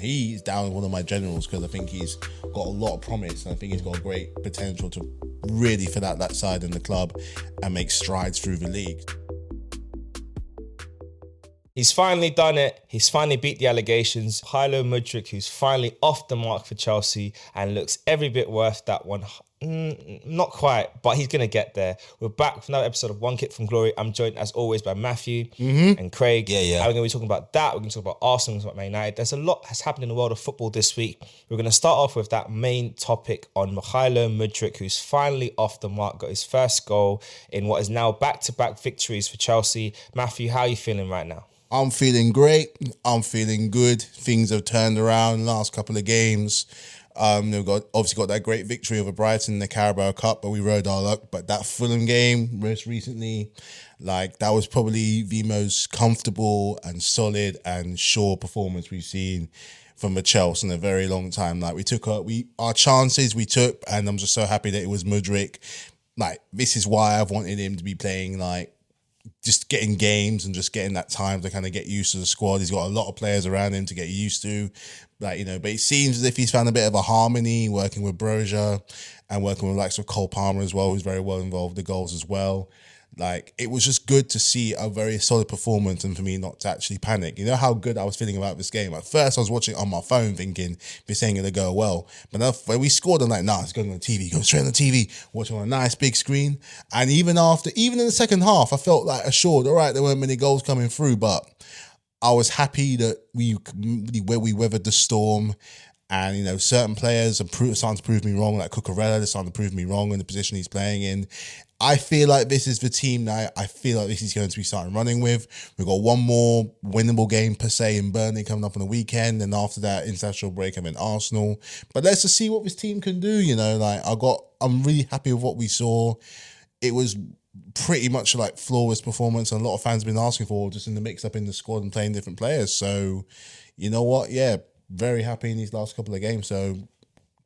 He's down one of my generals because I think he's got a lot of promise and I think he's got a great potential to really fill out that side in the club and make strides through the league. He's finally done it. He's finally beat the allegations. Mykhailo Mudryk, who's finally off the mark for Chelsea and looks every bit worth that one. Not quite, but he's going to get there. We're back for another episode of One Kick from Glory. I'm joined, as always, by Matthew and Craig. Yeah. And we're going to be talking about that. We're going to talk about Arsenal, we're going to talk about Man United. There's a lot has happened in the world of football this week. We're going to start off with that main topic on Mykhailo Mudryk, who's finally off the mark, got his first goal in what is now back-to-back victories for Chelsea. Matthew, how are you feeling right now? I'm feeling great. I'm feeling good. Things have turned around last couple of games. They've obviously got that great victory over Brighton in the Carabao Cup, but we rode our luck. But that Fulham game most recently, that was probably the most comfortable and solid and sure performance we've seen from the Chelsea in a very long time. We took our chances, and I'm just so happy that it was Mudryk. This is why I've wanted him to be playing just getting games and just getting that time to kind of get used to the squad. He's got a lot of players around him to get used to. But it seems as if he's found a bit of a harmony working with Broja and working with likes of Cole Palmer as well, who's very well involved with the goals as well. It was just good to see a very solid performance and for me not to actually panic. You know how good I was feeling about this game? At first, I was watching it on my phone thinking this ain't going to go well. But then when we scored, I'm like, nah, it's going on the TV. Go straight on the TV, watching on a nice big screen. And even in the second half, I felt assured, all right, there weren't many goals coming through, but I was happy that we weathered the storm. And, certain players are starting to prove me wrong, like Cucurella, they're starting to prove me wrong in the position he's playing in. I feel like this is the team now. I feel like this is going to be starting running with. We've got one more winnable game per se in Burnley coming up on the weekend. And after that, international break, I'm in Arsenal. But let's just see what this team can do, I'm really happy with what we saw. It was pretty much flawless performance, and a lot of fans have been asking for just in the mix up in the squad and playing different players. So, you know what? Yeah, very happy in these last couple of games. So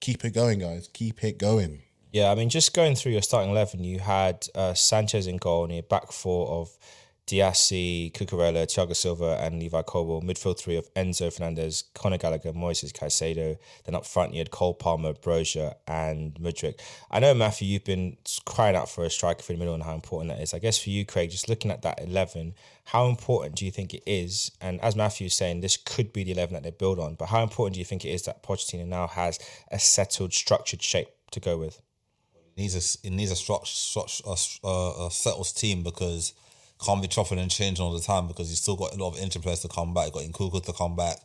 keep it going, guys. Keep it going. Yeah, I mean, just going through your starting 11, you had Sanchez in goal, and your back four of Diassi, Cucurella, Thiago Silva, and Levi Colwill. Midfield three of Enzo Fernandez, Conor Gallagher, Moises Caicedo. Then up front, you had Cole Palmer, Broja, and Mudryk. I know, Matthew, you've been crying out for a striker for the middle and how important that is. I guess for you, Craig, just looking at that 11, how important do you think it is? And as Matthew was saying, this could be the 11 that they build on, but how important do you think it is that Pochettino now has a settled, structured shape to go with? It needs a settled team because can't be chopping and changing all the time because he's still got a lot of injured players to come back. Got Nkunku to come back.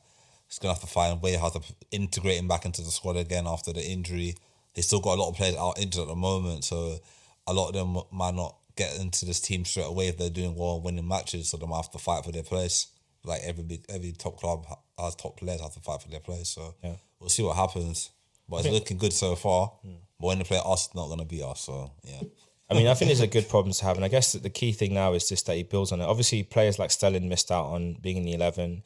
He's gonna have to find a way how to integrate him back into the squad again after the injury. He's still got a lot of players out injured at the moment, so a lot of them might not get into this team straight away if they're doing well and winning matches. So they might have to fight for their place. Every top club has top players have to fight for their place. So yeah, we'll see what happens. But it's looking good so far. But when they play us, it's not going to beat us. So, yeah. I mean, I think it's a good problem to have. And I guess that the key thing now is just that he builds on it. Obviously, players like Sterling missed out on being in the 11.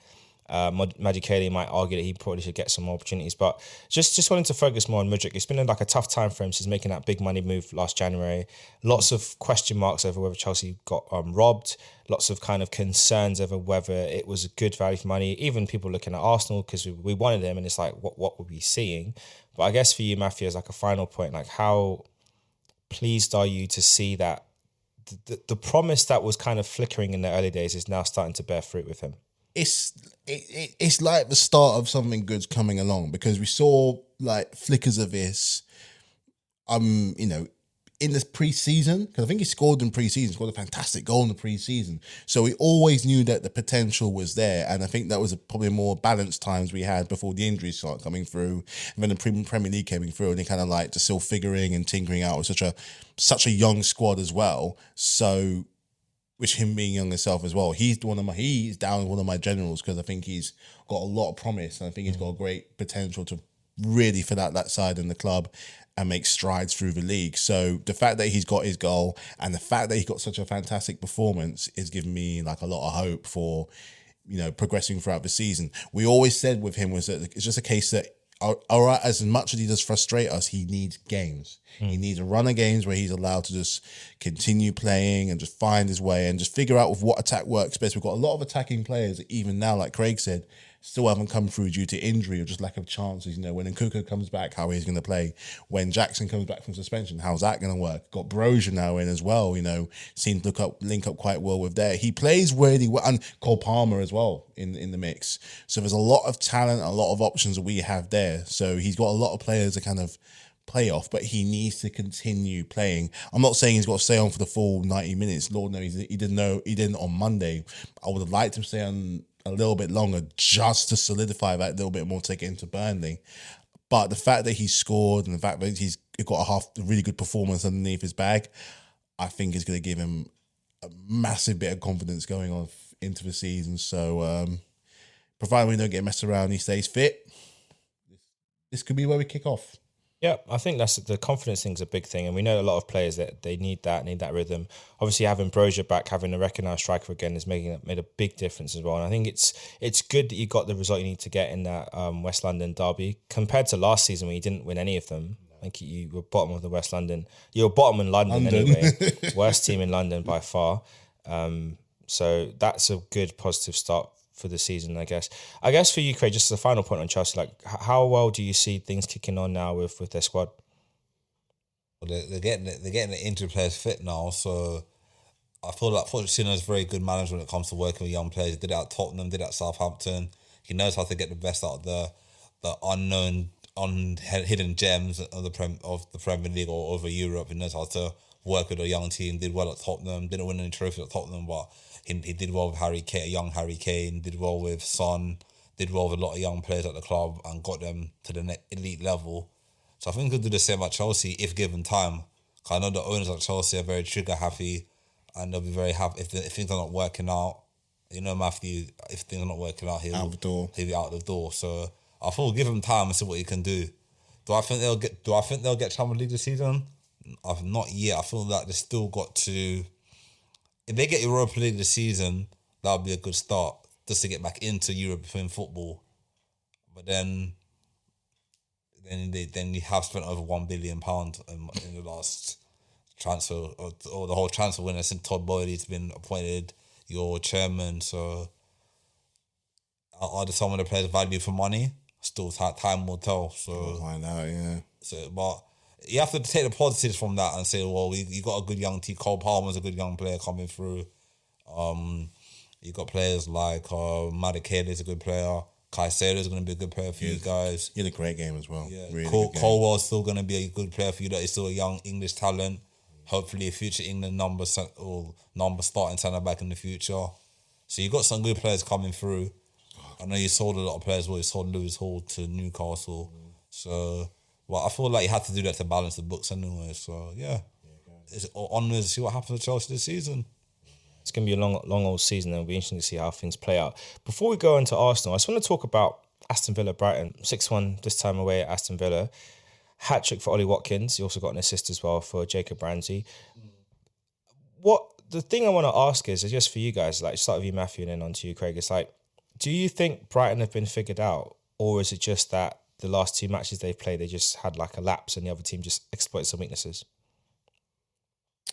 Mykhailo might argue that he probably should get some more opportunities. But just wanted to focus more on Mudryk. It's been a tough time for him since making that big money move last January. Lots of question marks over whether Chelsea got robbed. Lots of kind of concerns over whether it was a good value for money. Even people looking at Arsenal because we wanted him, and it's what were we seeing? But I guess for you, Matthew, as a final point, how pleased are you to see that the promise that was kind of flickering in the early days is now starting to bear fruit with him? It's like the start of something good's coming along because we saw flickers of this, in this pre-season, because I think he scored in pre-season, scored a fantastic goal in the pre-season. So we always knew that the potential was there. And I think that was probably more balanced times we had before the injuries started coming through. And then the Premier League came through and they kind of just still figuring and tinkering out with such a young squad as well. So, which him being young himself as well, he's down one of my generals because I think he's got a lot of promise and I think he's got a great potential to really fill out that side in the club and make strides through the league. So the fact that he's got his goal and the fact that he got such a fantastic performance is giving me a lot of hope for, progressing throughout the season. We always said with him was that it's just a case that all right, as much as he does frustrate us, he needs games. He needs a run of games where he's allowed to just continue playing and just find his way and just figure out with what attack works best. We've got a lot of attacking players, even now, like Craig said, still haven't come through due to injury or just lack of chances. You know, when Nkunku comes back, how he's going to play. When Jackson comes back from suspension, how's that going to work? Got Brozier now in as well, you know, seems to link up quite well with there. He plays really well, and Cole Palmer as well in the mix. So there's a lot of talent, a lot of options that we have there. So he's got a lot of players to kind of play off, but he needs to continue playing. I'm not saying he's got to stay on for the full 90 minutes. Lord knows he didn't on Monday. I would have liked him to stay on a little bit longer just to solidify that little bit more to get into Burnley. But the fact that he scored and the fact that he's got a really good performance underneath his bag, I think is going to give him a massive bit of confidence going on into the season. So provided we don't get messed around, he stays fit, this could be where we kick off. Yeah, I think that's the confidence thing's a big thing, and we know a lot of players that they need that rhythm. Obviously, having Brozier back, having a recognised striker again, is made a big difference as well. And I think it's good that you got the result you need to get in that West London derby compared to last season when you didn't win any of them. I think you were bottom of the West London. You were bottom in London. Anyway, worst team in London by far. So that's a good positive start for the season, I guess. I guess for you, Craig, just as a final point on Chelsea, like how well do you see things kicking on now with their squad? Well, they're getting the injured players fit now, so I feel like Pochettino's very good manager when it comes to working with young players. He did it at Tottenham, did it at Southampton. He knows how to get the best out of the unknown, hidden gems of the Premier League or over Europe. He knows how to work with a young team. Did well at Tottenham. Didn't win any trophies at Tottenham, but he did well with Harry Kane, young Harry Kane. Did well with Son. Did well with a lot of young players at the club and got them to the elite level. So I think he'll do the same at Chelsea if given time. I know the owners at Chelsea are very trigger happy, and they'll be very happy if things are not working out. You know, Matthew, if things are not working out, he'll be out the door. So I thought we'll give him time and see what he can do. Do I think they'll get Champions League this season? I've not yet. I feel like they still got to. If they get Europa League this season, that would be a good start just to get back into European football. But then you have spent over £1 billion in the last transfer or the whole transfer window since Todd Boehly's been appointed your chairman. So are some of the players value for money? Still, time will tell. So we'll find out, yeah. So, but you have to take the positives from that and say, well, you got a good young team. Cole Palmer's a good young player coming through. You got players like Mykhailo is a good player. Caicedo's going to be a good player for you guys. He had a great game as well. Yeah. Really Colwell's still going to be a good player for you. That is still a young English talent. Hopefully a future England number starting centre back in the future. So you got some good players coming through. I know you sold a lot of players. Well, you sold Lewis Hall to Newcastle. So, well, I feel like you had to do that to balance the books anyway. So, yeah. It's onwards to see what happens to Chelsea this season. It's going to be a long old season, and it'll be interesting to see how things play out. Before we go into Arsenal, I just want to talk about Aston Villa Brighton. 6-1 this time away at Aston Villa. Hat-trick for Ollie Watkins. He also got an assist as well for Jacob Ramsey. The thing I want to ask is just for you guys, like start with you, Matthew, and then on to you, Craig. It's like, do you think Brighton have been figured out, or is it just that the last two matches they've played, they just had like a lapse and the other team just exploited some weaknesses?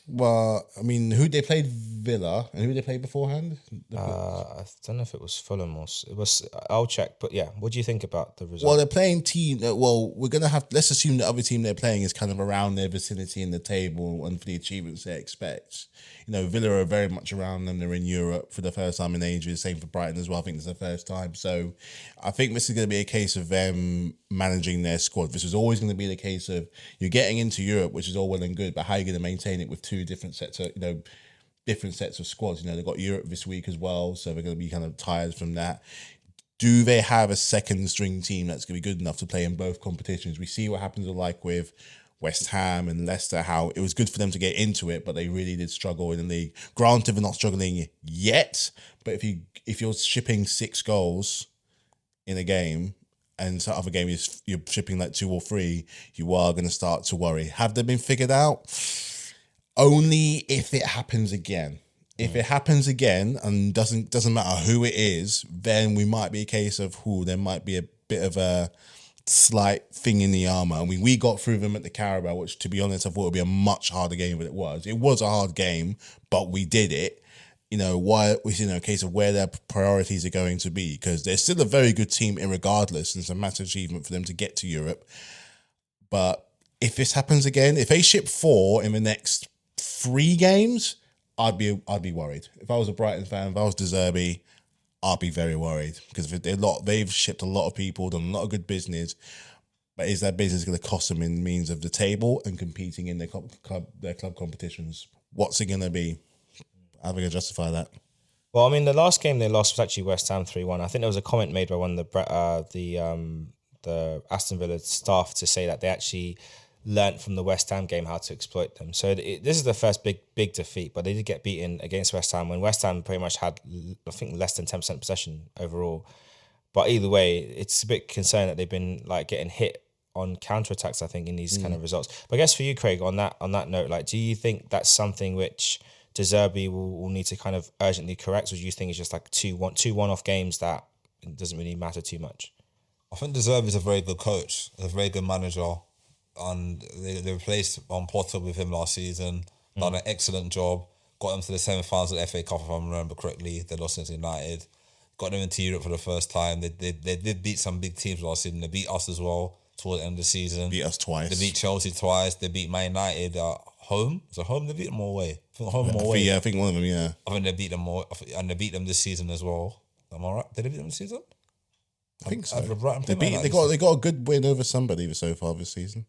Well, I mean, who they played Villa and who they played beforehand? I don't know if it was Fulham or it was. I'll check, but yeah, what do you think about the result? Well, they're playing team. Well, we're gonna have. Let's assume the other team they're playing is kind of around their vicinity in the table and for the achievements they expect. You know, Villa are very much around them. They're in Europe for the first time in ages. Same for Brighton as well. I think it's the first time. So, I think this is going to be a case of them managing their squad. This is always going to be the case of you're getting into Europe, which is all well and good, but how are you going to maintain it with two different sets of different sets of squads? They've got Europe this week as well, so they're going to be kind of tired from that. Do they have a second string team that's going to be good enough to play in both competitions? We see what happens with West Ham and Leicester, how it was good for them to get into it, but they really did struggle in the league. Granted, they're not struggling yet, but if you're shipping 6 goals in a game, and some other game you're shipping like 2 or 3, you are going to start to worry. Have they been figured out? Only if it happens again. If it happens again and doesn't matter who it is, then we might be a case of there might be a bit of a slight thing in the armour. I mean, we got through them at the Carabao, which, to be honest, I thought would be a much harder game than it was. It was a hard game, but we did it. why a case of where their priorities are going to be, because they're still a very good team regardless, and it's a massive achievement for them to get to Europe. But if this happens again, if they ship 4 in the next 3 games, I'd be worried. If I was a Brighton fan, if I was De Zerbi, I'd be very worried, because they've shipped a lot of people, done a lot of good business. But is that business going to cost them in means of the table and competing in their club competitions? What's it going to be? How are we going to justify that? Well, I mean, the last game they lost was actually West Ham 3-1. I think there was a comment made by one of the Aston Villa staff to say that they actually learnt from the West Ham game how to exploit them. So this is the first big defeat, but they did get beaten against West Ham when West Ham pretty much had, I think, less than 10% possession overall. But either way, it's a bit concerning that they've been like getting hit on counterattacks, I think, in these kind of results. But I guess for you, Craig, on that note, like, do you think that's something which De Zerbi will need to kind of urgently correct, or do you think it's just like two one-off games that it doesn't really matter too much? I think De Zerbi is a very good coach, a very good manager, and they replaced Potter with him last season, done an excellent job, got them to the semi-finals of the FA Cup, if I remember correctly. They lost against United, got them into Europe for the first time. They did beat some big teams last season. They beat us as well towards the end of the season. Beat us twice. They beat Chelsea twice. They beat Man United at home. Was it home? They beat them all away. I think home or away. Yeah, I think one of them, yeah. I think they beat them all, and they beat them this season as well. Am I right? Did they beat them this season? I think so. They got a good win over somebody so far this season.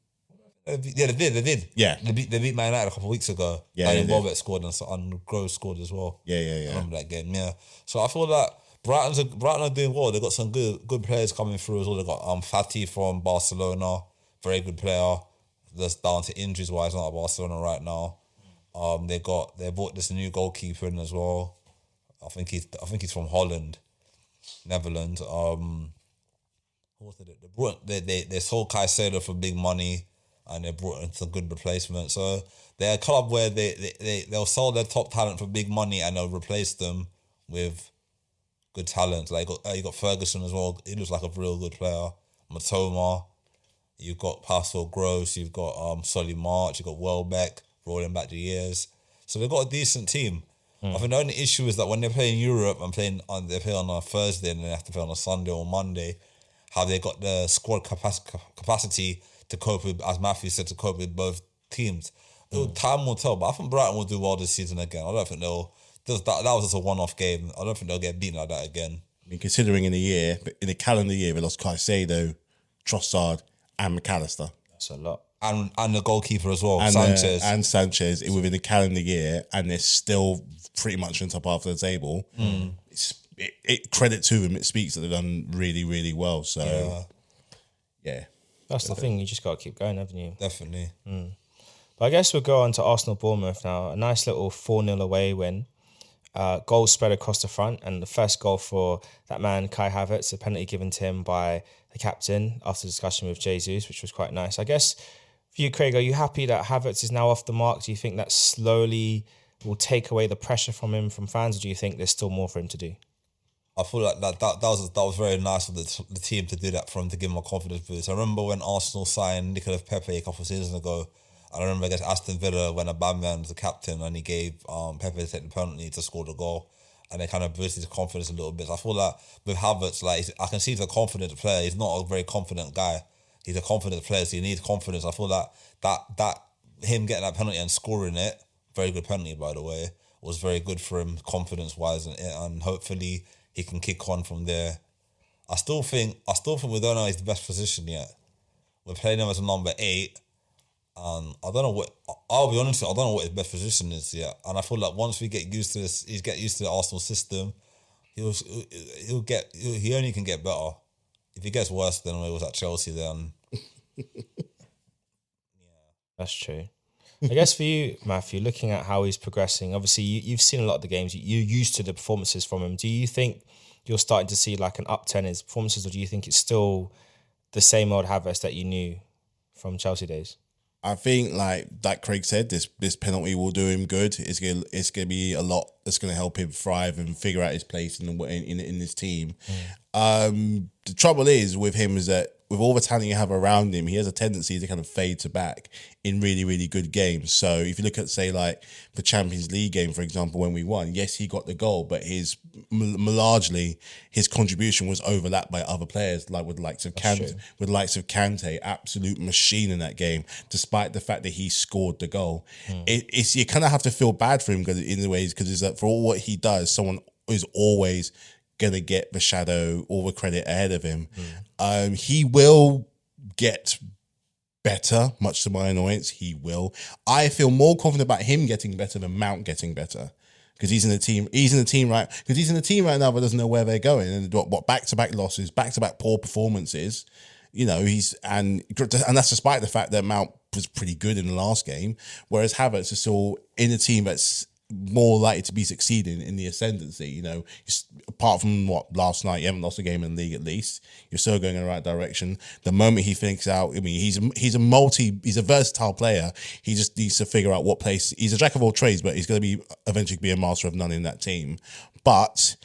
Yeah, they did. Yeah. They beat Man United a couple of weeks ago. Yeah, and Welbeck scored and Groves scored as well. Yeah. I remember that game, yeah. So I feel that Brighton are doing well. They've got some good players coming through as well. They've got Fati from Barcelona, very good player. That's down to injuries wise, not at Barcelona right now. They bought this new goalkeeper in as well. I think he's from Holland, Netherlands. They sold Caicedo for big money, and they brought in some good replacements. So they're a club where they'll sell their top talent for big money, and they'll replace them with good talent. Like you got Ferguson as well. He looks like a real good player. Matoma. You've got Pascal Gross. You've got Solly March. You've got Welbeck, rolling back the years. So they've got a decent team. I think the only issue is that when they play in Europe and they play on a Thursday and they have to play on a Sunday or Monday, how they got the squad capacity to cope with, as Matthew said, to cope with both teams. Time will tell, but I think Brighton will do well this season again. I don't think that was just a one-off game. I don't think they'll get beaten like that again. I mean, considering in the calendar year, they lost Caicedo, Trossard, and McAllister. That's a lot. And the goalkeeper as well, And Sanchez. Within the calendar year, and they're still pretty much on top half of the table. It credit to them. It speaks that they've done really, really well. So, yeah. That's the thing. You just got to keep going, haven't you? Definitely. But I guess we'll go on to Arsenal-Bournemouth now. A nice little 4-0 away win. Goals spread across the front, and the first goal for that man, Kai Havertz, a penalty given to him by the captain after discussion with Jesus, which was quite nice. I guess for you, Craig, are you happy that Havertz is now off the mark? Do you think that slowly will take away the pressure from him, from fans, or do you think there's still more for him to do? I feel like that was very nice of the team to do that for him, to give him a confidence boost. I remember when Arsenal signed Nicolas Pepe a couple of seasons ago. I remember against Aston Villa when Aubameyang was the captain and he gave Pepe to take the penalty to score the goal, and they kind of boosted his confidence a little bit. So I feel like with Havertz, like I can see he's a confident player. He's not a very confident guy. He's a confident player, so he needs confidence. I feel like that him getting that penalty and scoring it, very good penalty by the way, was very good for him confidence wise, and hopefully he can kick on from there. I still think we don't know his best position yet. We're playing him as a number 8. I don't know what. I'll be honest, I don't know what his best position is yet. And I feel like once we get used to this, get used to the Arsenal system, he only can get better. If he gets worse than when he was at Chelsea, then That's true. I guess for you, Matthew, looking at how he's progressing, obviously you've seen a lot of the games. You're used to the performances from him. Do you think you're starting to see like an upturn in his performances, or do you think it's still the same old Havertz that you knew from Chelsea days? I think, like Craig said, this penalty will do him good. It's gonna be a lot that's gonna help him thrive and figure out his place in this team. The trouble is with him is that with all the talent you have around him, he has a tendency to kind of fade to back in really, really good games. So if you look at, say, like the Champions League game, for example, when we won, yes, he got the goal, but largely his contribution was overlapped by other players, like with likes of Kante, absolute machine in that game, despite the fact that he scored the goal. It's you kind of have to feel bad for him because in the ways because for all what he does, someone is always gonna get the shadow or the credit ahead of him. He will get better, much to my annoyance. He will. I feel more confident about him getting better than Mount getting better because he's in the team. He's in the team right now, but doesn't know where they're going. And what back-to-back losses, back-to-back poor performances. You know, and that's despite the fact that Mount was pretty good in the last game, whereas Havertz is still in a team that's more likely to be succeeding in the ascendancy. You know, apart from last night, you haven't lost a game in the league at least. You're still going in the right direction. The moment he thinks out, I mean, he's a versatile player. He just needs to figure out what place. He's a jack of all trades, but he's going to be eventually be a master of none in that team. But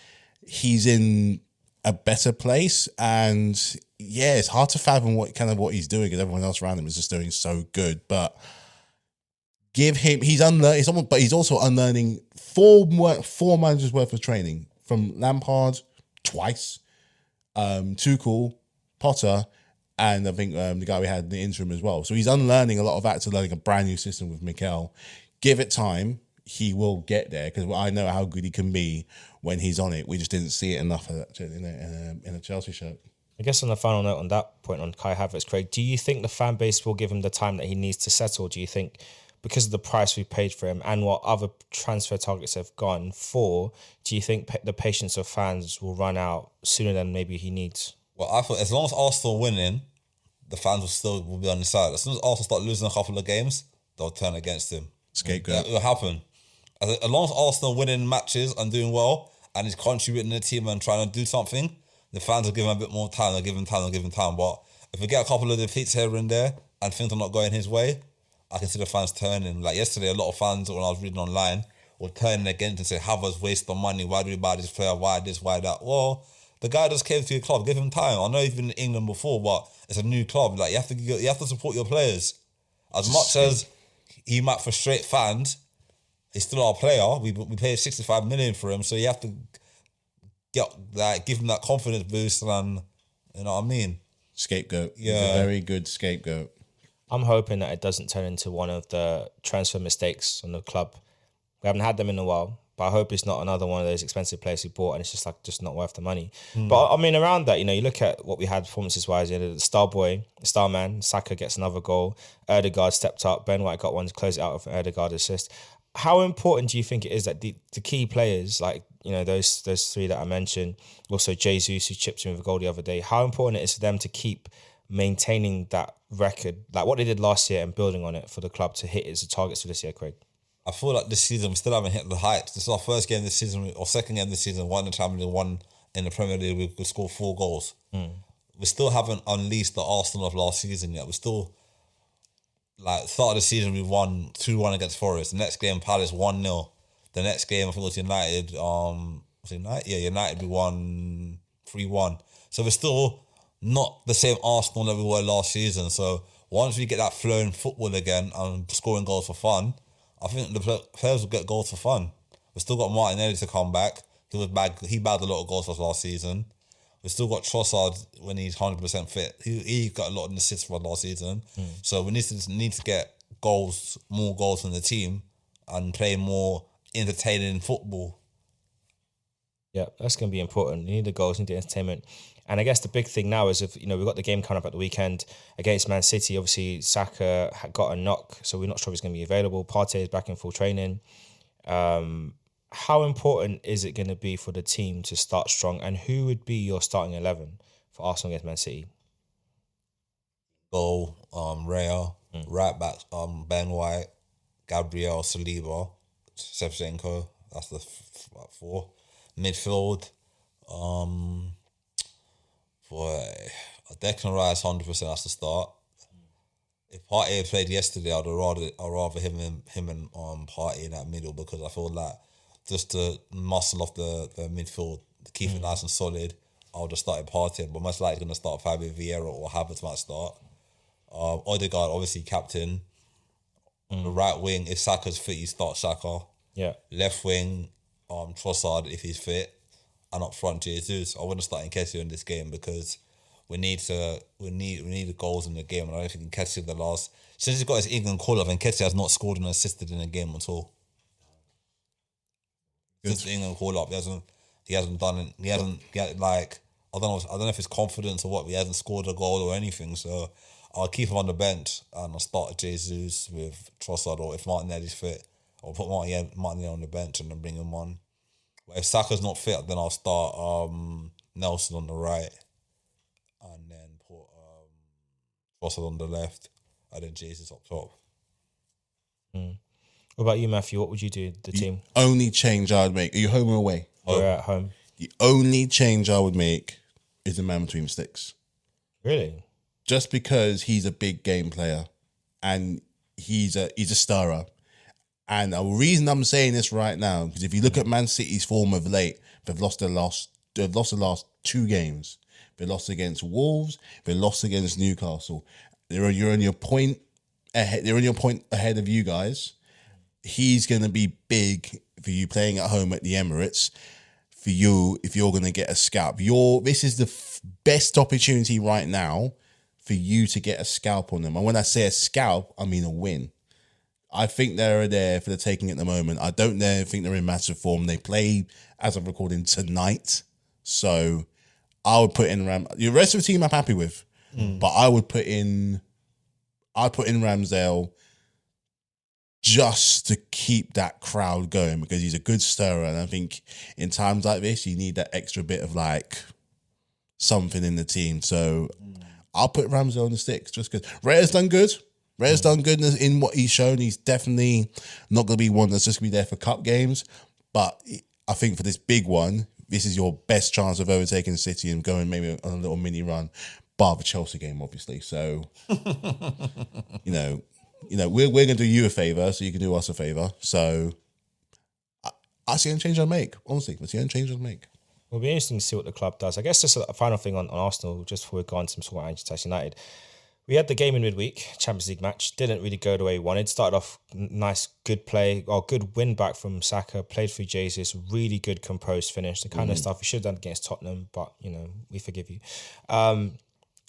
he's in a better place, and yeah, it's hard to fathom what he's doing because everyone else around him is just doing so good, but. Give him. He's also unlearning four managers worth of training from Lampard twice, Tuchel, Potter, and I think the guy we had in the interim as well. So he's unlearning a lot of that to learning a brand new system with Mykhailo. Give it time, he will get there because I know how good he can be when he's on it. We just didn't see it enough in a Chelsea shirt. I guess on the final note on that point on Kai Havertz, Craig, do you think the fan base will give him the time that he needs to settle? Do you think? Because of the price we paid for him and what other transfer targets have gone for, do you think the patience of fans will run out sooner than maybe he needs? Well, I thought as long as Arsenal winning, the fans will be on his side. As soon as Arsenal start losing a couple of games, they'll turn against him. Scapegoat. It will happen. As long as Arsenal winning matches and doing well, and he's contributing to the team and trying to do something, the fans will give him a bit more time. They'll give him time. But if we get a couple of defeats here and there and things are not going his way, I can see the fans turning. Like yesterday, a lot of fans, when I was reading online, were turning against and say, Havertz waste the money. Why do we buy this player? Why this? Why that? Well, the guy just came to your club. Give him time. I know he's been in England before, but it's a new club. Like you have to support your players. As much as he might frustrate fans, he's still our player. We paid 65 million for him, so you have to give him that confidence boost, and you know what I mean. Scapegoat. Yeah, he's a very good scapegoat. I'm hoping that it doesn't turn into one of the transfer mistakes on the club. We haven't had them in a while, but I hope it's not another one of those expensive players we bought and it's just not worth the money. But I mean, around that, you know, you look at what we had performances-wise, you know, the star man, Saka gets another goal, Ødegaard stepped up, Ben White got one to close it out of an Ødegaard assist. How important do you think it is that the key players, like, you know, those three that I mentioned, also Jesus, who chipped in with a goal the other day, how important it is for them to keep maintaining that record, like what they did last year, and building on it for the club to hit its targets for this year, Craig? I feel like this season we still haven't hit the heights. This is our first game this season, or second game this season, one in the Champions League, one in the Premier League. We scored 4 goals. We still haven't unleashed the Arsenal of last season yet. We still, like, start of the season we won 2-1 against Forest. The next game, Palace 1-0. The next game, I think it was United. United we won 3-1. So we're still not the same Arsenal that we were last season. So once we get that flowing football again and scoring goals for fun, I think the players will get goals for fun. We've still got Martinelli to come back. He bagged a lot of goals for us last season. We've still got Trossard when he's 100% fit. He got a lot of assists for us last season. So we need to get more goals from the team and play more entertaining football. Yeah, that's going to be important. You need the goals, you need the entertainment. And I guess the big thing now is, we've got the game coming up at the weekend against Man City. Obviously, Saka got a knock, so we're not sure if he's going to be available. Partey is back in full training. How important is it going to be for the team to start strong? And who would be your starting 11 for Arsenal against Man City? Goal, Raya, right back, Ben White, Gabriel, Saliba, Shevchenko. That's the 4. Midfield, for Declan Rice, 100% has to start. If Partey had played yesterday, I'd rather him and Partey in that middle, because I feel like just to muscle off the midfield, to keep it nice and solid. I'll just start Partey, but most likely going to start Fabio Vieira or Havertz might start. Odegaard, obviously captain. On the right wing, if Saka's fit, you start Saka. Yeah. Left wing, Trossard if he's fit, and up front Jesus. I wouldn't start Nketiah in this game because we need the goals in the game, and I don't think Nketiah since he's got his England call up, Nketiah has not scored and assisted in a game at all. Since the England call up, he hasn't done it. He hasn't like I don't know if it's confidence or what. He hasn't scored a goal or anything. So I'll keep him on the bench and I'll start Jesus with Trossard, or if Martinelli's fit, I'll put Martinelli on the bench and then bring him on. But if Saka's not fit, then I'll start Nelson on the right and then put Trossard on the left and then Jesus up top. What about you, Matthew? What would you do, the team? Only change I would make. Are you home or away? We're at home. The only change I would make is the man between the sticks. Really? Just because he's a big game player and he's a stirrer. And the reason I'm saying this right now, because if you look at Man City's form of late, they've lost the last 2 games. They lost against Wolves, they lost against Newcastle. You're on your point ahead. They're on your point ahead of you guys. He's going to be big for you playing at home at the Emirates. For you, if you're going to get a scalp, this is the best opportunity right now for you to get a scalp on them. And when I say a scalp, I mean a win. I think they're there for the taking at the moment. I don't think they're in massive form. They play, as I'm recording, tonight. So I would put in the rest of the team I'm happy with. But I'd put in Ramsdale just to keep that crowd going because he's a good stirrer. And I think in times like this, you need that extra bit of like something in the team. So I'll put Ramsdale on the sticks just because Raya's done good. Raya's done good in what he's shown. He's definitely not going to be one that's just going to be there for cup games. But I think for this big one, this is your best chance of overtaking City and going maybe on a little mini run, bar the Chelsea game, obviously. So, we're going to do you a favour, so you can do us a favour. So, I see any change I'll make. Honestly, I see any change I'll make. It'll be interesting to see what the club does. I guess just a final thing on Arsenal, just before we go on to some sort of Manchester United. We had the game in midweek, Champions League match. Didn't really go the way we wanted. Started off nice, good play, or good win back from Saka. Played through Jesus. Really good composed finish. The kind of stuff we should have done against Tottenham, but, we forgive you. And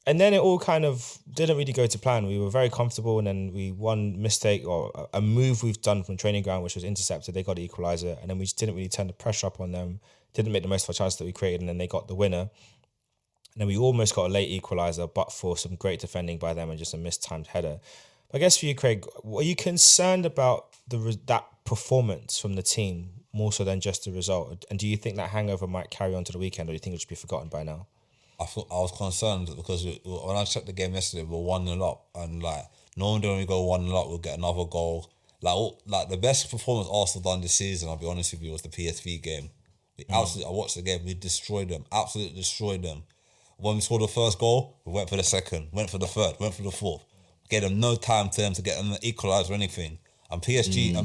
then it all kind of didn't really go to plan. We were very comfortable, and then one mistake or a move we've done from training ground, which was intercepted. They got the equaliser, and then we just didn't really turn the pressure up on them. Didn't make the most of our chances that we created, and then they got the winner. And then we almost got a late equaliser, but for some great defending by them and just a mistimed header. I guess for you, Craig, are you concerned about that performance from the team more so than just the result? And do you think that hangover might carry on to the weekend, or do you think it should be forgotten by now? I was concerned because when I checked the game yesterday, we were 1-0 up, and normally when we go 1-0 up, we'll get another goal. Like the best performance Arsenal done this season, I'll be honest with you, was the PSV game. I watched the game, we destroyed them, absolutely destroyed them. When we scored the first goal, we went for the second, went for the third, went for the fourth. Gave them no time to get them to equalise or anything. And PSV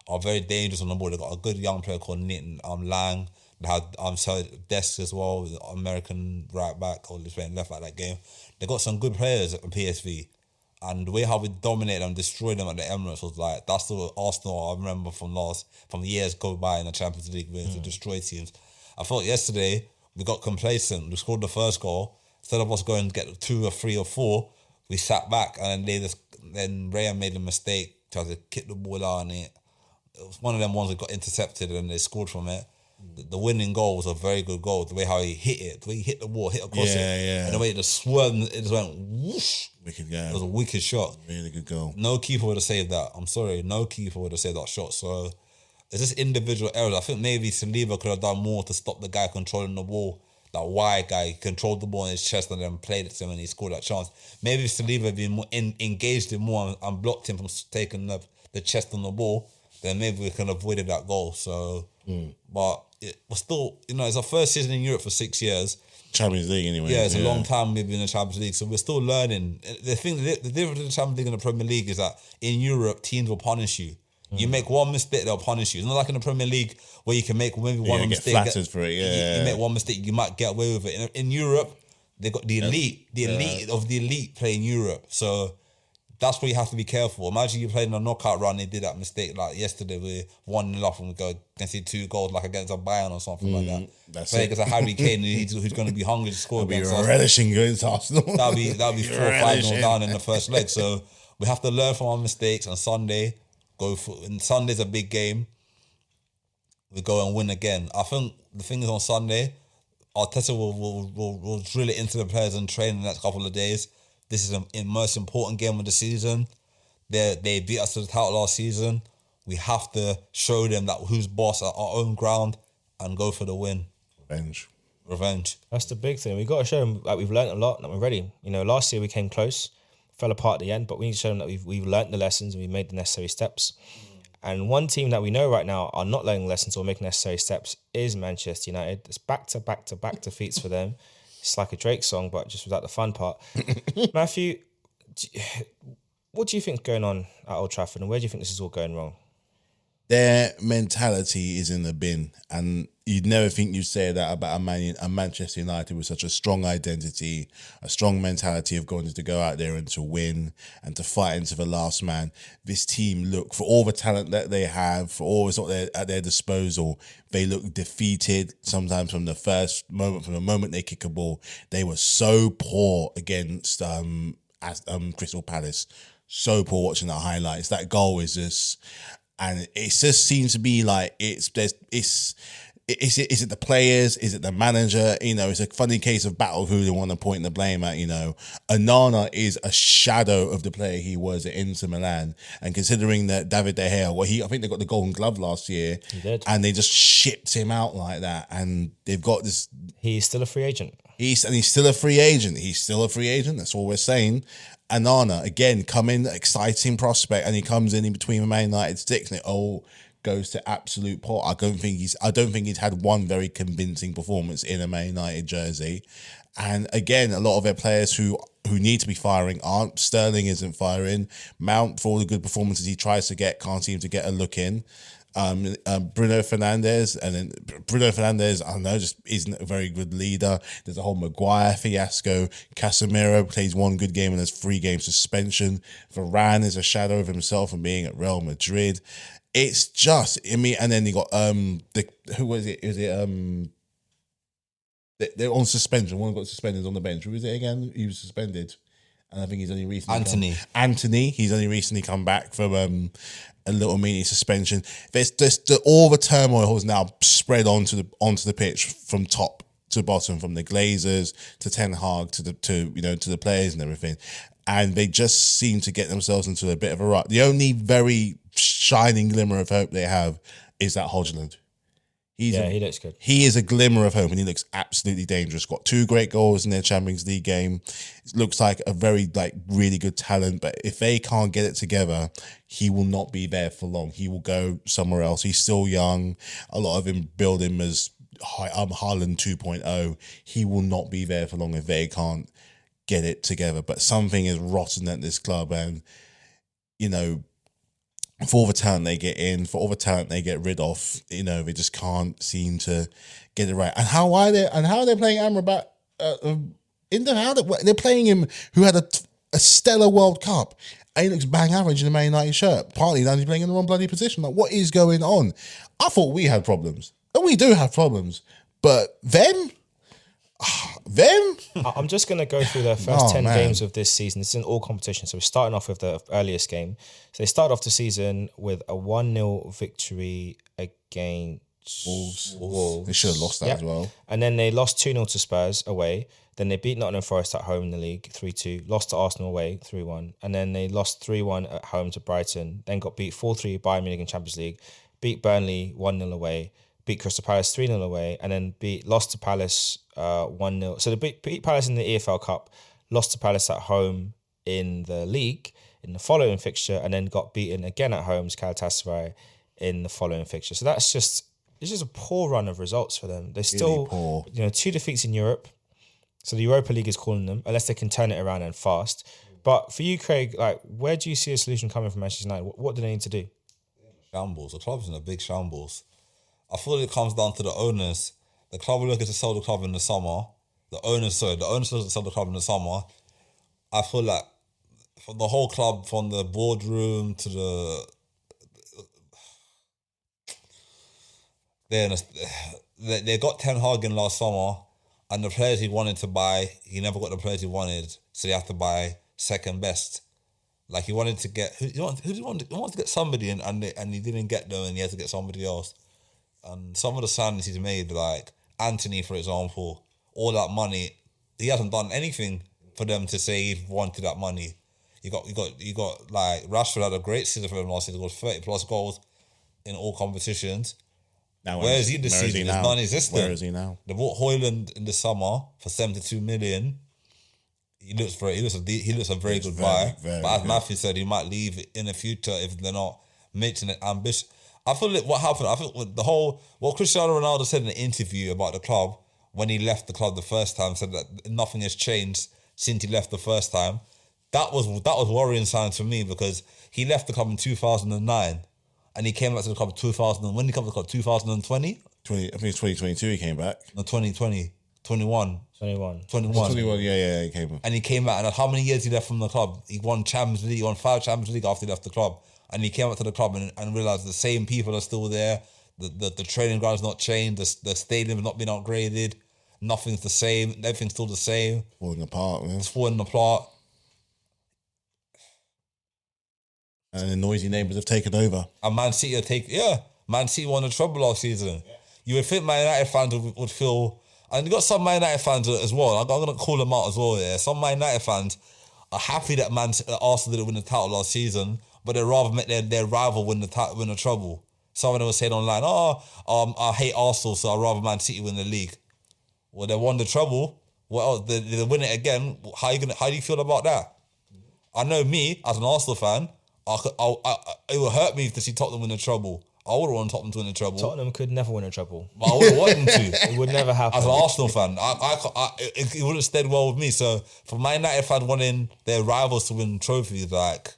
are very dangerous on the ball. They've got a good young player called Nitin Lang. They had Desk as well, the American right back, or just playing left back that game. They got some good players at PSV. And the way how we dominated them, destroyed them at the Emirates was like, that's the Arsenal I remember from years go by in the Champions League, where to destroy teams. I thought yesterday we got complacent. We scored the first goal. Instead of us going to get 2 or 3 or 4, we sat back, and then Raya made a mistake, tried to kick the ball out, and it was one of them ones that got intercepted and they scored from it. The winning goal was a very good goal. The way how he hit it, the way he hit the wall, hit across it, and the way it just swerved, it just went whoosh. Wicked game. It was a wicked shot. Really good goal. No keeper would have saved that. I'm sorry, no keeper would have saved that shot. So it's just individual errors. I think maybe Saliba could have done more to stop the guy controlling the ball. That wide guy controlled the ball in his chest and then played it to him and he scored that chance. Maybe if Saliba had been more engaged him more and blocked him from taking the chest on the ball, then maybe we could have avoided that goal. So, but it was still, it's our first season in Europe for 6 years. Champions League anyway. Yeah, it's a long time maybe in the Champions League. So we're still learning. The difference in the Champions League and the Premier League is that in Europe, teams will punish you. You make one mistake, they'll punish you. It's not like in the Premier League where you can make maybe one get mistake. flattered for it, You make one mistake, you might get away with it. In Europe, they got the elite of the elite play in Europe. So that's where you have to be careful. Imagine you playing a knockout round, they did that mistake like yesterday, we're 1-0 up and we go and see 2 goals like against a Bayern or something like that. That's Play it. against a Harry Kane who's going to be hungry to score Be against Arsenal. relishing going to Arsenal. That'll be 4-5 Relishing. down in the first leg. So we have to learn from our mistakes. On Sunday, and Sunday's a big game. We go and win again. I think the thing is on Sunday, Arteta will drill it into the players and train the next couple of days. This is the most important game of the season. They beat us to the title last season. We have to show them that who's boss at our own ground and go for the win. Revenge. That's the big thing. We've got to show them like we've learned a lot and that we're ready. You know, last year we came close, fell apart at the end, but we need to show them that we've learned the lessons and we've made the necessary steps. And one team that we know right now are not learning lessons or making necessary steps is Manchester United. It's back to back defeats for them. It's like a Drake song, but just without the fun part. Matthew, what do you think is going on at Old Trafford and where do you think this is all going wrong? Their mentality is in the bin, and you'd never think you'd say that about a Manchester United with such a strong identity, a strong mentality of going to go out there and to win and to fight into the last man. This team look, for all the talent that they have, for all that's at their disposal, they look defeated sometimes from the moment they kick a ball. They were so poor against Crystal Palace. So poor watching the highlights. That goal is just... And it just seems to be like is it the players? Is it the manager? You know, it's a funny case of battle who they want to point the blame at. You know, Onana is a shadow of the player he was at Inter Milan. And considering that David De Gea, I think they got the Golden Glove last year. He did. And they just shipped him out like that. And they've got this... He's still a free agent. He's still a free agent. That's all we're saying. Onana, again, exciting prospect, and he comes in between the Man United sticks, and it all goes to absolute pot. I don't think he's had one very convincing performance in a Man United jersey. And again, a lot of their players who need to be firing aren't. Sterling isn't firing. Mount, for all the good performances he tries to get, can't seem to get a look in. Bruno Fernandes, I don't know, just isn't a very good leader. There's a whole Maguire fiasco. Casemiro plays one good game and has 3-game suspension. Varane is a shadow of himself and being at Real Madrid. It's just, I mean, and then you got who was it? They're on suspension. One got suspended on the bench. Who was it again? He was suspended. And I think he's only recently Anthony. He's only recently come back from a little mini suspension. There's just all the turmoil has now spread onto the pitch from top to bottom, from the Glazers to Ten Hag to the players and everything. And they just seem to get themselves into a bit of a rut. The only very shining glimmer of hope they have is that Højlund. He looks good. He is a glimmer of hope, and he looks absolutely dangerous. Got 2 great goals in their Champions League game. It looks like a very really good talent, but if they can't get it together, he will not be there for long. He will go somewhere else. He's still young. A lot of him build him as Haaland 2.0. He will not be there for long if they can't get it together. But something is rotten at this club, and for all the talent they get in, for all the talent they get rid of, they just can't seem to get it right. And how are they playing Amrabat? They're playing him, who had a stellar World Cup, and he looks bang average in a Man United shirt. Partly now he's playing in the wrong bloody position. Like, what is going on? I thought we had problems, and we do have problems, but them. I'm just going to go through the first 10 games of this season. This is in all competitions. So we're starting off with the earliest game. So they started off the season with a 1-0 victory against Wolves. They should have lost that as well. And then they lost 2-0 to Spurs away. Then they beat Nottingham Forest at home in the league, 3-2. Lost to Arsenal away, 3-1. And then they lost 3-1 at home to Brighton. Then got beat 4-3 Bayern Munich in Champions League. Beat Burnley 1-0 away. Beat Crystal Palace 3-0 away, and then lost to Palace 1-0. So they beat Palace in the EFL Cup, lost to Palace at home in the league in the following fixture, and then got beaten again at home to Galatasaray in the following fixture. So it's just a poor run of results for them. They're still poor. 2 defeats in Europe. So the Europa League is calling them, unless they can turn it around and fast. But for you, Craig, like, where do you see a solution coming from Manchester United? What do they need to do? Shambles. The club's in a big shambles. I feel it comes down to the owners. The club are looking to sell the club in the summer. The owners looking to sell the club in the summer. I feel like from the whole club, from the boardroom to the they got Ten Hag in last summer, and the players he wanted to buy, he never got the players he wanted, so they have to buy second best. Like he wanted to get he wanted to get somebody and he didn't get them, and he had to get somebody else. And some of the signings he's made, like Anthony, for example, all that money, he hasn't done anything for them to say he wanted that money. You got like Rashford had a great season for them last season. He got 30 plus goals in all competitions. Now, where is he this season? It's non-existent. Where is he now? They bought Højlund in the summer for 72 million. He looks a very good buy. But as Matthew said, he might leave in the future if they're not making it ambitious. I feel like what happened, what Cristiano Ronaldo said in an interview about the club when he left the club the first time, said that nothing has changed since he left the first time. That was worrying signs for me, because he left the club in 2009 and he came back to the club in 2000. When did he come to the club? 2020? I think it's 2022 he came back. No, 2020. 21. 21, yeah, he came back. And he came back, and how many years he left from the club? He won Champions League, he won 5 Champions League after he left the club. And he came back to the club and realised the same people are still there. The training ground's not changed. The stadium has not been upgraded. Nothing's the same. Everything's still the same. Falling apart, man. It's falling apart. And the noisy neighbours have taken over. And Man City Man City won the treble last season. Yeah. You would think Man United fans would feel, and you got some Man United fans as well. I'm going to call them out as well. Yeah, some Man United fans are happy that Arsenal didn't win the title last season, but they'd rather make their rival win the treble. Some of them were saying online, I hate Arsenal, so I'd rather Man City win the league. Well, they won the treble. What else? They win it again. How do you feel about that? I know me as an Arsenal fan, it would hurt me to see Tottenham win the treble. I would have wanted Tottenham to win the treble. Tottenham could never win a treble. But I would have wanted them to. It would never happen. As an Arsenal fan, it wouldn't have stayed well with me. So for Man United fans wanting their rivals to win trophies, like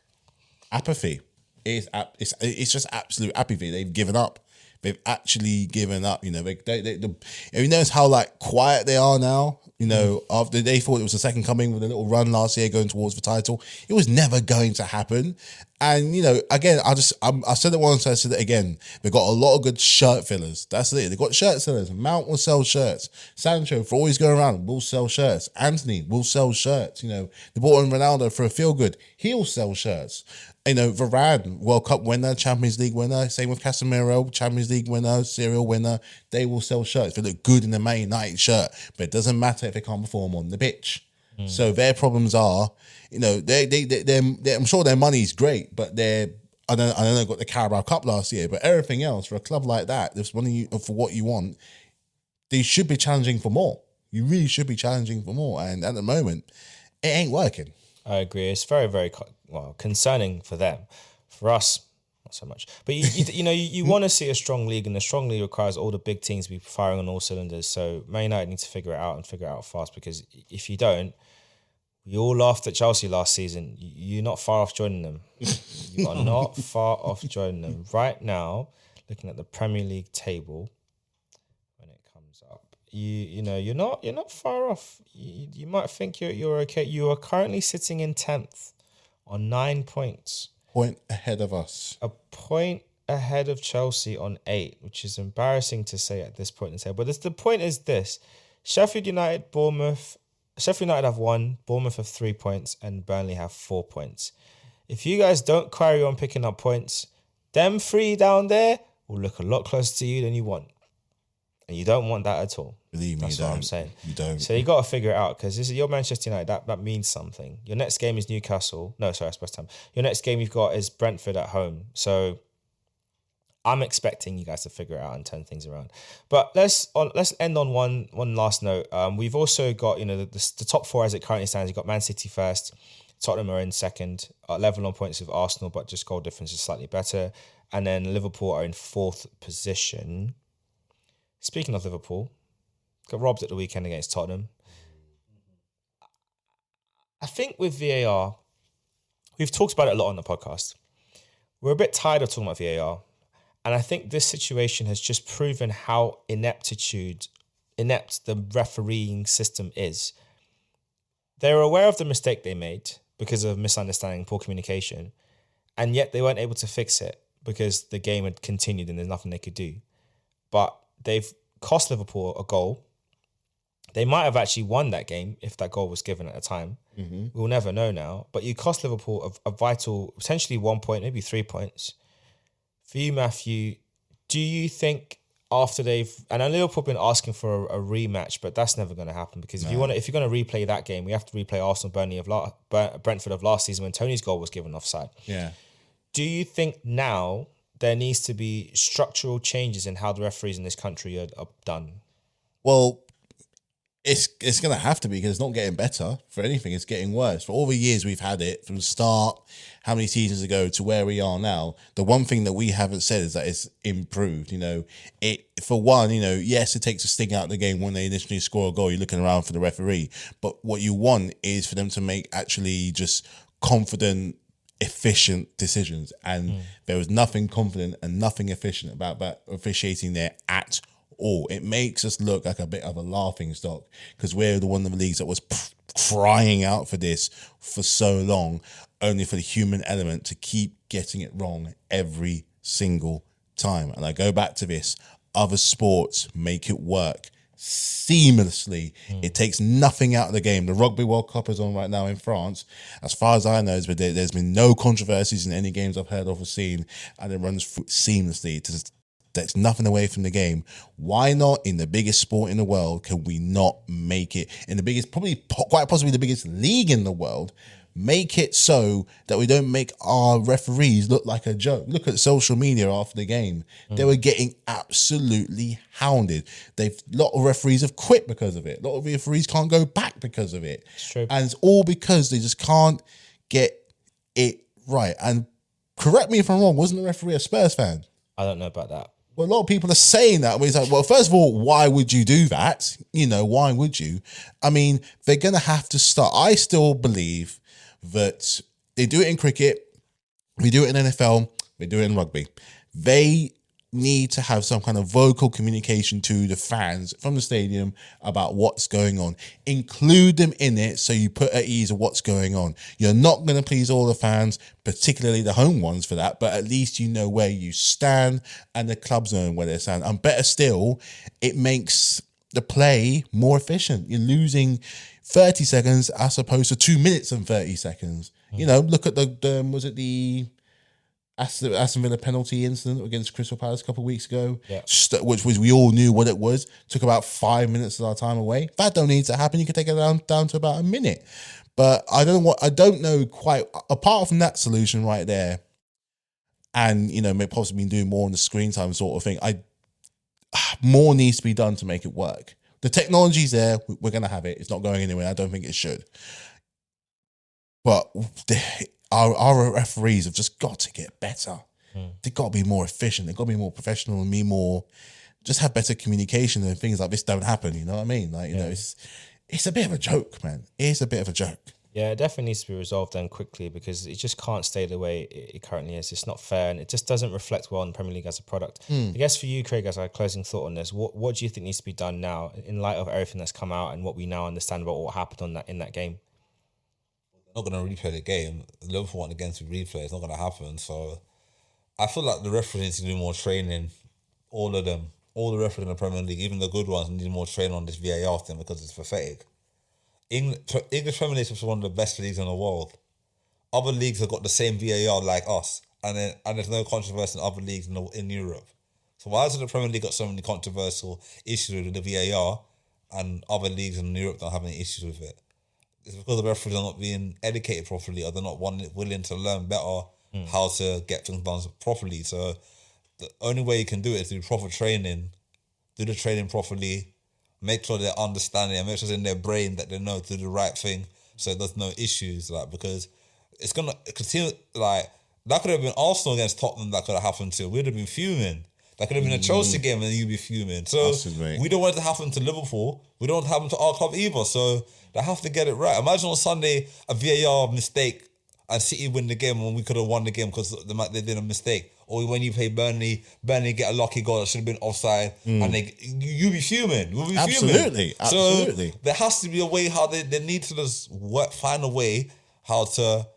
apathy. It's just absolute apathy. They've given up. They've actually given up. You know, you notice how like quiet they are now. You know, after they thought it was the second coming with a little run last year going towards the title, it was never going to happen. And you know, again, I said it once, I said it again. They've got a lot of good shirt fillers. That's it. They've got shirt sellers. Mount will sell shirts. Sancho, for always going around, will sell shirts. Anthony will sell shirts. You know, they bought in Ronaldo for a feel good. He'll sell shirts. You know, Varane, World Cup winner, Champions League winner. Same with Casemiro, Champions League winner, serial winner. They will sell shirts. They look good in the Man United shirt, but it doesn't matter if they can't perform on the pitch. So their problems are, you know, they I'm sure their money's great, but I don't know, got the Carabao Cup last year, but everything else for a club like that, there's money for what you want. They should be challenging for more. You really should be challenging for more, and at the moment, it ain't working. I agree. It's very, very concerning for them. For us, not so much. But you want to see a strong league, and a strong league requires all the big teams to be firing on all cylinders. So Man United need to figure it out and figure it out fast, because if you don't, we all laughed at Chelsea last season. You're not far off joining them. You are not far off joining them. Right now, looking at the Premier League table, when it comes up, you're not far off. You might think you're okay. You are currently sitting in 10th on 9 points. Point ahead of us. A point ahead of Chelsea on 8, which is embarrassing to say at this point in the table. But the point is this: Sheffield United have 1, Bournemouth have 3 points, and Burnley have 4 points. If you guys don't carry on picking up points, them 3 down there will look a lot closer to you than you want. And you don't want that at all. Believe me, that's what I'm saying. You don't. So you got to figure it out, because this is your Manchester United. That means something. Your next game is Newcastle. No, sorry, that's West Ham. Your next game you've got is Brentford at home. So I'm expecting you guys to figure it out and turn things around. But let's end on one last note. We've also got, you know, the top 4 as it currently stands. You've got Man City first. Tottenham are in second, level on points with Arsenal, but just goal difference is slightly better. And then Liverpool are in 4th position. Speaking of Liverpool, got robbed at the weekend against Tottenham. I think with VAR, we've talked about it a lot on the podcast. We're a bit tired of talking about VAR. And I think this situation has just proven how inept the refereeing system is. They were aware of the mistake they made because of misunderstanding, poor communication, and yet they weren't able to fix it because the game had continued and there's nothing they could do. But they've cost Liverpool a goal. They might have actually won that game if that goal was given at the time. Mm-hmm. We'll never know now. But you cost Liverpool a vital, potentially 1 point, maybe 3 points. For you, Matthew, do you think after and I know Liverpool have been asking for a rematch, but that's never going to happen because if you're going to replay that game, we have to replay Arsenal Brentford of last season when Tony's goal was given offside. Yeah. Do you think now there needs to be structural changes in how the referees in this country are done? Well, it's going to have to be because it's not getting better. For anything, it's getting worse. For all the years we've had it, from the start, how many seasons ago to where we are now, the one thing that we haven't said is that it's improved. For one, yes, it takes a sting out of the game when they initially score a goal. You're looking around for the referee. But what you want is for them to make actually just confident, efficient decisions. And there was nothing confident and nothing efficient about officiating there at all. It makes us look like a bit of a laughing stock because we're the one of the leagues that was crying out for this for so long, only for the human element to keep getting it wrong every single time. And I go back to this, other sports make it work seamlessly. It takes nothing out of the game. The Rugby World Cup is on right now in France. As far as I know, there's been no controversies in any games I've heard of or seen, and it runs seamlessly. That's nothing away from the game. Why not in the biggest sport in the world can we not make it in the biggest, probably quite possibly the biggest league in the world, make it so that we don't make our referees look like a joke? Look at social media after the game. They were getting absolutely hounded. A lot of referees have quit because of it. A lot of referees can't go back because of it. It's true. And it's all because they just can't get it right. And correct me if I'm wrong, wasn't the referee a Spurs fan? I don't know about that. Well, a lot of people are saying that. It's like, well, first of all, why would you do that? Why would you? I mean, they're going to have to start. I still believe that they do it in cricket, we do it in NFL, we do it in rugby. They need to have some kind of vocal communication to the fans from the stadium about what's going on. Include them in it so you put at ease of what's going on. You're not going to please all the fans, particularly the home ones for that, but at least you know where you stand and the clubs know where they stand. And better still, it makes the play more efficient. You're losing 30 seconds as opposed to 2 minutes and 30 seconds. Look at was it the Aston Villa penalty incident against Crystal Palace a couple of weeks ago, which was, we all knew what it was, took about 5 minutes of our time away. That don't need to happen. You could take it down to about a minute. But I don't know quite, apart from that solution right there, and may possibly doing more on the screen time sort of thing, more needs to be done to make it work. The technology's there, we're going to have it. It's not going anywhere. I don't think it should. But our referees have just got to get better. They've got to be more efficient. They've got to be more professional and just have better communication, and things like this don't happen. You know what I mean? It's a bit of a joke, man. It's a bit of a joke. Yeah, it definitely needs to be resolved then quickly because it just can't stay the way it currently is. It's not fair and it just doesn't reflect well on the Premier League as a product. I guess for you, Craig, as our closing thought on this, what do you think needs to be done now in light of everything that's come out and what we now understand about what happened in that game? Not going to replay the game. Liverpool want the game to replay. It's not going to happen. So I feel like the referees need to do more training. All of them. All the referees in the Premier League, even the good ones, need more training on this VAR thing because it's pathetic. English Premier League is one of the best leagues in the world. Other leagues have got the same VAR like us, and there's no controversy in other leagues in Europe. So why has the Premier League got so many controversial issues with the VAR, and other leagues in Europe don't have any issues with it? It's because the referees are not being educated properly, or they're not willing to learn better how to get things done properly. So the only way you can do it is through proper training, do the training properly, make sure they're understanding and make sure it's in their brain that they know to do the right thing so there's no issues, because it's going to continue, that could have been Arsenal against Tottenham that could have happened to. We'd have been fuming. That could have been a Chelsea game and you'd be fuming. So we don't want it to happen to Liverpool. We don't want it to happen to our club either. So they have to get it right. Imagine on Sunday a VAR mistake and City win the game when we could have won the game because they did a mistake. Or when you play Burnley get a lucky goal that should have been offside, and you be fuming. We'll be Absolutely. fuming. So there has to be a way how they need to just find a way how to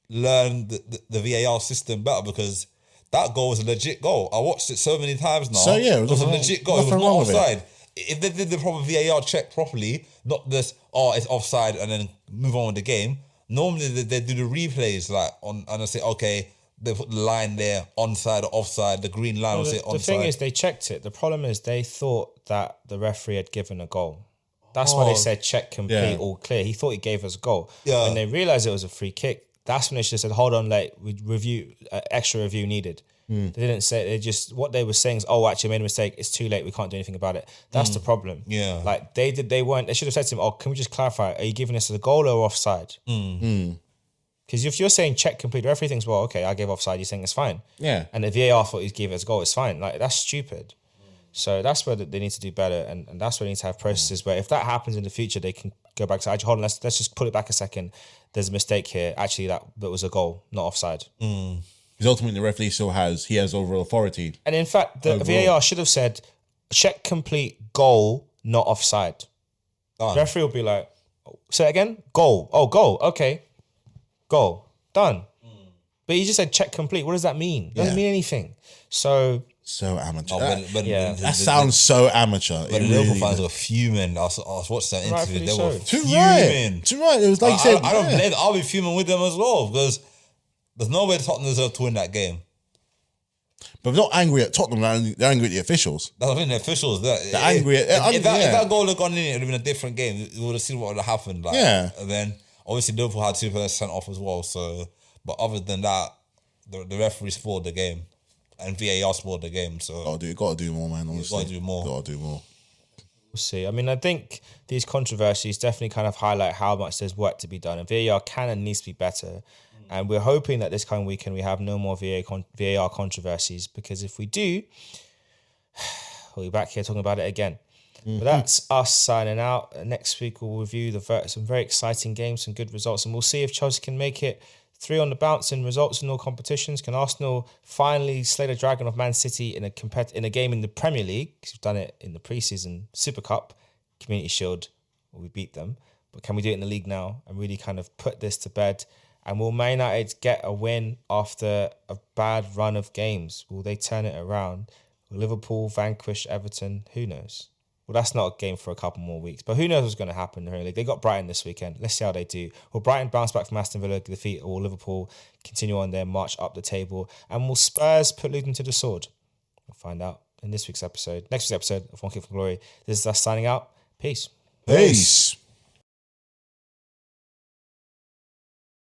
learn the VAR system better, because that goal was a legit goal. I watched it so many times now. So yeah, it was a legit goal. It was not wrong with it. offside. If they did the proper VAR check properly, not this, it's offside and then move on with the game. Normally they do the replays and I say, okay, they put the line there, onside or offside, the green line will say onside. The thing is, they checked it. The problem is they thought that the referee had given a goal. That's why they said check complete, all clear. He thought he gave us a goal. Yeah. When they realised it was a free kick, that's when they should have said, hold on, extra review needed. They didn't say, what they were saying is, actually made a mistake, it's too late, we can't do anything about it. That's the problem. Yeah. Like they should have said to him, can we just clarify, are you giving us a goal or offside? Because if you're saying check complete, the referee thinks, well, okay, I gave offside, you're saying it's fine. Yeah. And the VAR thought he gave us a goal, it's fine. Like, that's stupid. So that's where they need to do better, and that's where they need to have processes where if that happens in the future, they can go back to, hold on, let's just pull it back a second. There's a mistake here. Actually, that was a goal, not offside. Because ultimately the referee he has overall authority. And in fact, the VAR should have said, check complete, goal, not offside. Done. The referee will be like, say it again? Goal. Oh, goal. Okay. Goal. Done. But he just said check complete. What does that mean? It doesn't mean anything. So amateur. That sounds so amateur. But the Liverpool fans were fuming. I was watching that interview. They were fuming. Too right. It was like you said. I don't blame them. I'll be fuming with them as well, because there's no way Tottenham deserve to win that game. But they're not angry at Tottenham. They're angry at the officials. That's what I mean. The officials. They're angry at... If that goal had gone in, it would have been a different game. We would have seen what would have happened. And then, obviously, Liverpool had 2 players sent off as well. So, but other than that, the referee scored the game. And VAR scored the game. So Got to do more, man. Honestly. Got to do more. We'll see. I mean, I think these controversies definitely kind of highlight how much there's work to be done. And VAR can and needs to be better. And we're hoping that this coming weekend we have no more VAR controversies, because if we do, we'll be back here talking about it again. But that's us signing out. Next week we'll review some very exciting games, some good results, and we'll see if Chelsea can make it 3 on the bounce in results in all competitions. Can Arsenal finally slay the dragon of Man City in a game in the Premier League? Because we've done it in the pre-season Super Cup, Community Shield, where we beat them. But can we do it in the league now and really kind of put this to bed? And will Man United get a win after a bad run of games? Will they turn it around? Will Liverpool vanquish Everton? Who knows? Well, that's not a game for a couple more weeks. But who knows what's going to happen in the Premier League? They got Brighton this weekend. Let's see how they do. Will Brighton bounce back from Aston Villa defeat, or will Liverpool continue on their march up the table? And will Spurs put Luton to the sword? We'll find out in next week's episode of One Kick from Glory. This is us signing out. Peace. Peace.